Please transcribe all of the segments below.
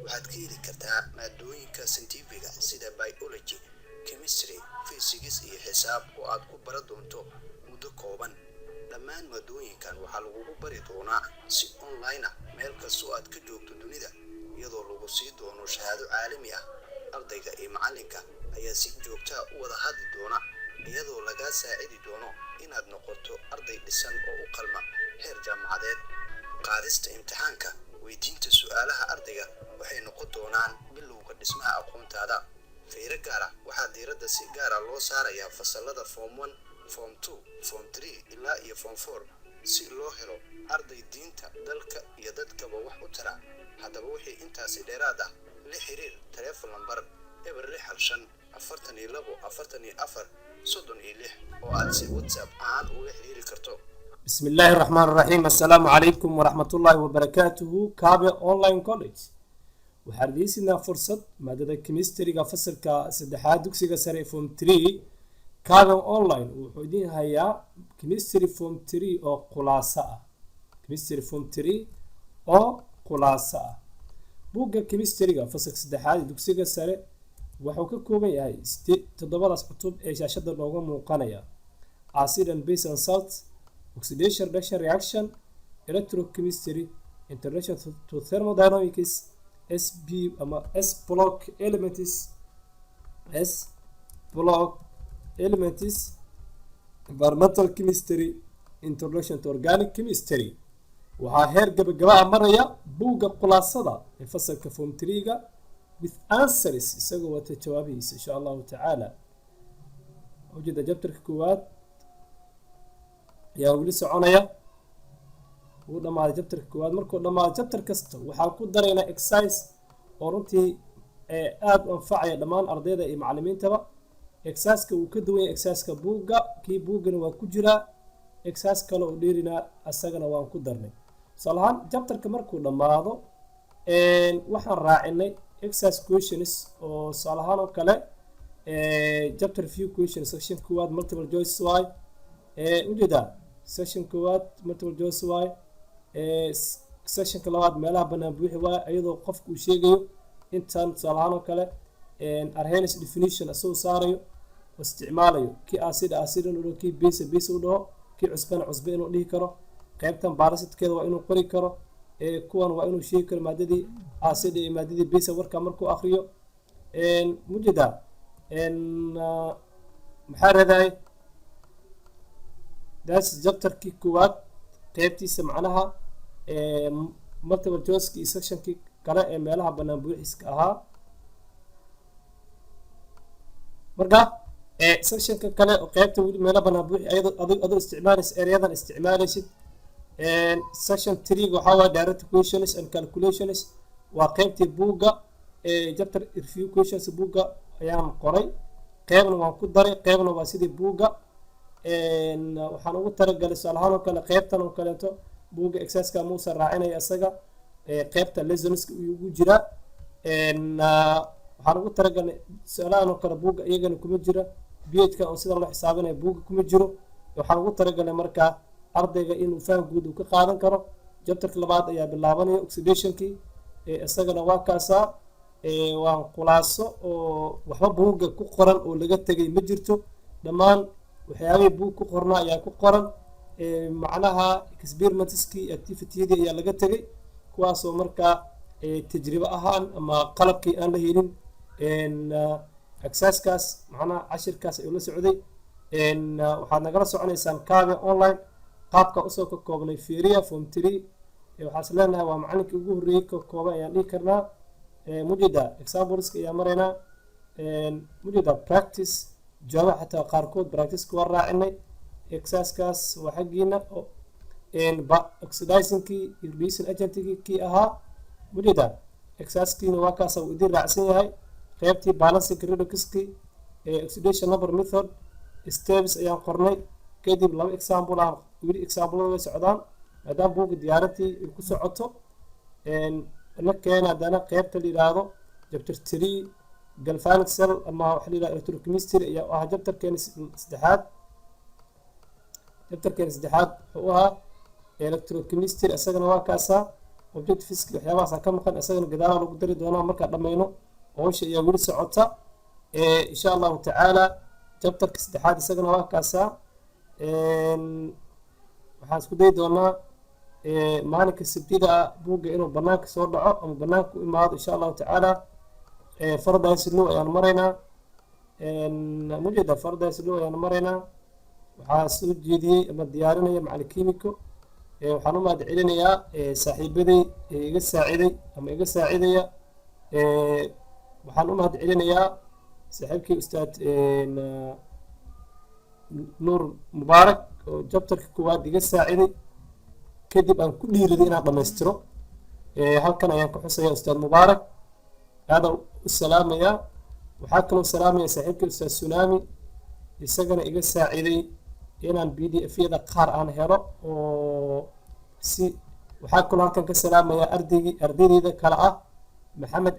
waxaad ka heli kartaa maadooyinka scientifiga sida biology, chemistry, physics iyo xisaab oo aad ku baran doonto muddo kooban. dhammaan maadooyinkan waxaa lagugu bari doonaa si online ah meel kastoo aad ka joogto dunida, iyadoo lagu sii doono shahaado caalami ah. ardayga iyo macalinka ayaa si joogto ah u wada hadli doona, iyadoo lagaa saacidi doono inaad noqoto arday dhisan oo u qalma heer jaamacadeed. qaadista imtixaanka weydiinta su'aalaha ardayga waxay noqon doonaan bilowga dhismaha aqoontaada. fiiro gaar ah waxaa diiradda si gaar ah loo saarayaa fasalada form 1, form 2, form 3 ilaa iyo form 4 si loo helo arday diinta, dalka iyo dadkaba wax u tara. haddaba wixii intaasi dheeraad ah la xiriir taleefon lambar 05244 oo aad si WhatsApp ahaan uga xiriiri karto. بسم الله الرحمن الرحيم. السلام عليكم ورحمة الله وبركاته. كابي أونلاين كوليج وحرديسنا فرصة مادة كيمستري فصل كسدحات دوكسيغا سري فوم 3 كابي أونلاين وحدين هيا كيمستري فوم 3 أو قلاصة كيمستري فوم 3 أو قلاصة بوغا كيمستري فصل كسدحات دوكسيغا سري wuxuu ka kooban yahay 7 cutub ee shaashada looga muuqanaya acid and base and salt, oxidation reduction reaction, electrochemistry, introduction to thermodynamics, SB ama S block elements, environmental chemistry, introduction to organic chemistry. waxaa heer gabagaba maraya buugga khulaasada ee fasalka form 3ga with answers isagoo wata jawaabihiisa insha allahu tacaala. ujeeda jabtarka koowaad ayaa weli soconaya, wuu dhammaaday jabtarka koowaad. markuu dhammaado jabtar kasta waxaa ku daraynaa exercise oo runtii aada u anfacaya dhammaan ardayda iyo macallimiintaba. exerciseka wuu ka duwan yahay exerciseka buugga, kii buuggana waa ku jiraa, exercise kale oo dheerinaa asagana waan ku darnay. tusaale ahaan jabtarka markuu dhammaado waxaan raacinay exercise questions oo tusaale ahaan oo kale chapter few questions section koowaad multiple choice way ujeedaa section koowaad multiple choice way section labaad meelaha banaan buuxi waay iyadoo qofku uu sheegayo intaan tusaale ahaan oo kale Arrhenius definition asoo saarayo oo isticmaalayo kii acid inuu dhaho, kii base u dhaho, kii cusbe inuu dhihi karo. qaybtan balasitkeeda waa inuu qori karo, kuwan waa inuu sheegi karo maadadii acid iyo maadadii base warka markuu akhriyo. mujeda maxaa raday daas jabtarkii koowaad qaybtiisa macnaha multiple choice iyo sectionkii kale ee meelaha banaan buuxiska ahaa. marka sectionka kale oo qaybta weli meelaha banaan buuxi adoo isticmaalaysa ereyadan isticmaalaysid. section 3 waxaa waaye direct questions and calculations, waa qaybtii buugga chapter review questions buugga ayaan qoray, qaybna waan ku daray, qaybna waa sidii buugga. waxaan ugu talagalay tusaale ahaan oo kale qaybtan oo kaleeto buugga exerciseka muusa raacinaya isaga, qaybta lessonska ugu jira. waxaan ugu talagalay su-aalahan oo kale buugga iyagana kuma jira, ph-ka oo sida loo xisaabinayo buugga kuma jiro. waxaan ugu talagalay markaa ardayga inuu faham guud uu ka qaadan karo. jabtarka labaad ayaa bilaabanaya oxidationkii, isagana waa kaasaa waan khulaaso oo waxba buugga ku qoran oo laga tegay ma jirto. dhammaan waxyaabihii buug ku qornaa ayaa ku qoran, macnaha experimentskii activityadii ayaa laga tegay, kuwaasoo markaa tajribo ahaan ama qalabkii aan la helin exercisekaas macnaha cashirkaas ayuu la socday. waxaad nagala soconaysaan Kaabe online qaabka usoo ka koobnay fiiriya form 3. waxaas leenahay waa macalinkii ugu horreeyay ka kooban ayaan dhihi karnaa. mujeda exampleska ayaa maraynaa. mujeda practice jawaabaha xataa qaarkood practiceka waa raacinay. exercisekaas waa xaggiina oxidizingkii iyo reducing agentkii kii ahaa. mujeda exercisekiina waa kaasa uu idin raacsan yahay. qaybtii balancing redoxkii oxidation number method steps ayaan qornay. kadib laba example aan weli example way socdaan maadaama buugga diyaaradii ay ku socoto. la keena haddana qaybta la yidhaahdo chapter 3 galvanic cell ama waxa la yidhahdo electrochemistry ayaa u ahaa jabtarkeena saddexaad. wuxuu ahaa electrochemistry isagana waa kaasaa. objectiveski waxyaabahaas ka maqan isagana gadaala lagu dari doonaa markaa dhammayno howsha ayaa weli socota insha allahu tacaala jabtarka saddexaad isagana waa kaasaa waxaan isku dayi doonaa maalinka sabtida buugga inuu banaanka soo dhaco ama banaanka u imaado insha allahu tacaala paradise law ayaan maraynaa mujeeda paradise law ayaan maraynaa waxaa soo jeediyey ama diyaarinaya macalin kimiko waxaan u mahad celinayaa saaxiibaday iga saaciday ama iga saacidaya waxaan u mahad celinayaa saaxiibkii ustaad nuur mubaarak oo jabtarka koowaad iga saaciday kadib aan ku dhiiriday inaan dhammaystiro halkan ayaan ka xusayaa ustaad mubaarak aadaan u salaamayaa waxaa kaloo salaamaya saaxiibkii ustaad sunaami isagana iga saaciday inaan pdf-yada qaar aan helo oo si waxaa kaloo halkan ka salaamayaa ardaydeyda kale ah maxamed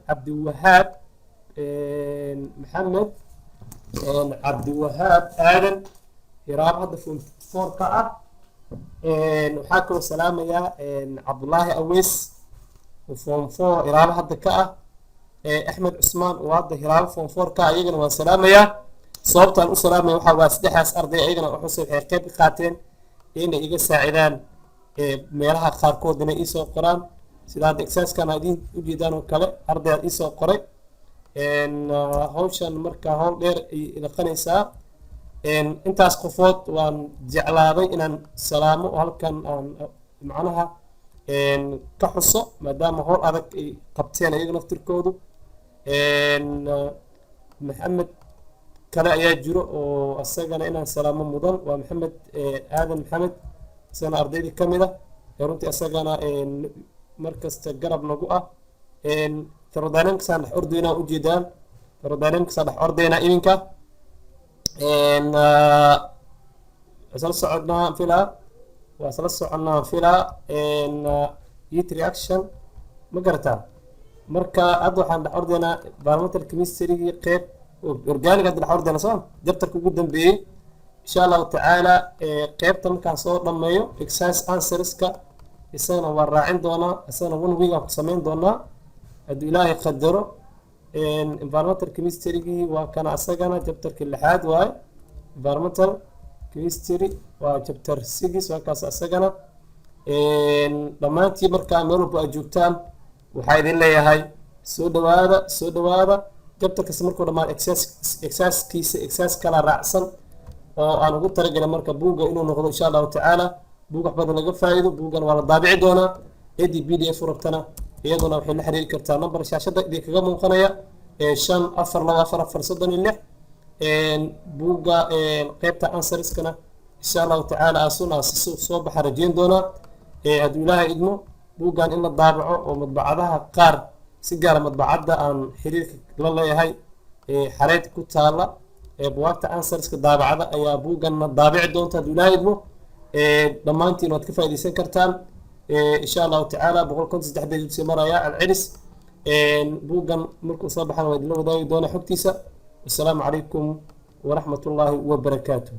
cabdiwahaab aadan hiraab hadda form 4 ka ah waxaa kaloo salaamayaa cabdullaahi aweys oo form 4 hiraabo hadda ka ah axmed cusmaan oo hadda hiraabo form 4 ka iyagana waan salaamayaa sababtaan u salaamaya waxaa waa saddexdaas arday ayagana waxay qayb ka qaateen inay iga saacidaan meelaha qaarkood inay iisoo qoraan sida hadda exerciskan aad ujeedaan oo kale arday aad iisoo qoray hawshan markaa howl dheer ay idaqanaysaa intaas qofood waan jeclaaday inaan salaamo oo halkan aan macnaha ka xuso maadaama howl adag ay qabteen iyaga naftirkoodu maxamed kale ayaa jiro oo isagana inaan salaamo mudan waa maxamed aadan maxamed isagana ardaydii ka mid ah runtii isagana markasta garab nagu ah thermodynamicsaan dhex ordaynaa ujeedaan thermodynamicsaan dhex ordaynaa iminka isla soconnaa filaa waa isla soconnaa filaa heat reaction ma garataa marka hadda waxaan dhex ordaynaa environmental chemistry qeyb organic hadda dhex ordaynaa soo jabtarka ugu dambeeyey insha allahu tacaala qeybta markaan soo dhammeeyo exercise answerska isagana waan raacin doonaa isagana 1 week aan ku samayn doonaa hadduu ilaahay qadaro environmental chemistry waa kana isagana jabtarka 6 waaye environmental chemistry waa chapter 6 waa kaas isagana dhammaantii markaa meel walba aad joogtaan waxaa idin leeyahay soo dhawaada jabtar kasta markuu dhammaan exercise kala raacsan oo aan ugu talagalay marka buugga inuu noqdo insha allahu tacaala buug wax badan laga faa'iido buuggan waa la daabici doonaa eedii pdf u rabtana iyaduna waxay la xiriiri kartaa number shaashada idinkaga muuqanaya 5444436 buugga qeybta answerskana insha allahu tacaala asuna soo baxa rajeyn doonaa hadduu ilaahay idmo buuggan in la daabaco oo madbacadaha qaar si gaara madbacadda aan xiriirka la leeyahay xareed ku taala buwaagta answerska daabacada ayaa buugganna daabici doonta hadduu ilaahay idmo dhammaantiin waad ka faa'iidaysan kartaan insha allahu tacaala 153 bejid sii maraya alcelis buuggan markuu soo baxana waa idinla wadaagi doonaa xogtiisa wasalaamu calaykum waraxmat ullaahi wabarakaatuh